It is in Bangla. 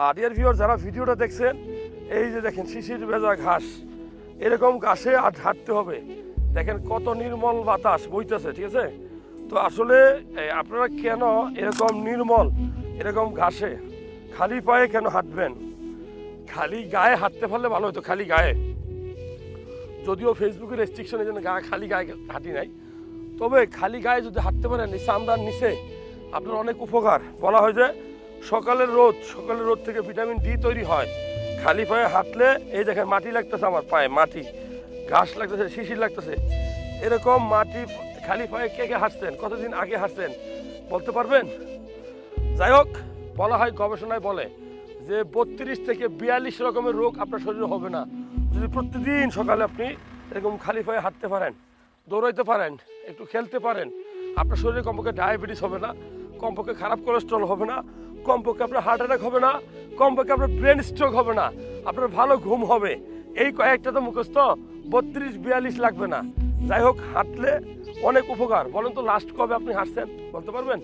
আর ডিয়ার ভিউয়ার, যারা ভিডিওটা দেখছেন, এই যে দেখেন শিশির ভেজা ঘাস, এরকম ঘাসে আর হাঁটতে হবে। দেখেন কত নির্মল বাতাস বইতেছে, ঠিক আছে? তো আসলে আপনারা কেন এরকম নির্মল এরকম ঘাসে খালি পায়ে কেন হাঁটবেন? খালি গায়ে হাঁটতে পারলে ভালো হতো, খালি গায়ে। যদিও ফেসবুকের রেস্ট্রিকশনের জন্য খালি গায়ে হাঁটি নাই, তবে খালি গায়ে যদি হাঁটতে পারেন চামড়ার নিচে আপনার অনেক উপকার। বলা হয় যে সকালের রোদ থেকে ভিটামিন ডি তৈরি হয় খালি পায়ে হাঁটলে। এই দেখেন মাটি লাগতেছে আমার পায়ে, মাটি, ঘাস লাগতেছে, শিশির লাগতেছে। এরকম মাটি খালি পায়ে কে কে হাঁটছেন, কতদিন আগে হাঁটছেন বলতে পারবেন? যাই হোক, বলা হয়, গবেষণায় বলে যে 32 থেকে 42 রকমের রোগ আপনার শরীরে হবে না যদি প্রতিদিন সকালে আপনি এরকম খালি পায়ে হাঁটতে পারেন, দৌড়াইতে পারেন, একটু খেলতে পারেন। আপনার শরীরে কমপক্ষে ডায়াবেটিস হবে না, কমপক্ষে খারাপ কোলেস্ট্রল হবে না, কমপক্ষে আপনার হার্ট অ্যাটাক হবে না, কমপক্ষে আপনার ব্রেন স্ট্রোক হবে না, আপনার ভালো ঘুম হবে। এই কয়েকটা তো মুখস্থ, 32-42 লাগবে না। যাই হোক, হাঁটলে অনেক উপকার। বলেন তো লাস্ট কবে আপনি হাঁটছেন বলতে পারবেন?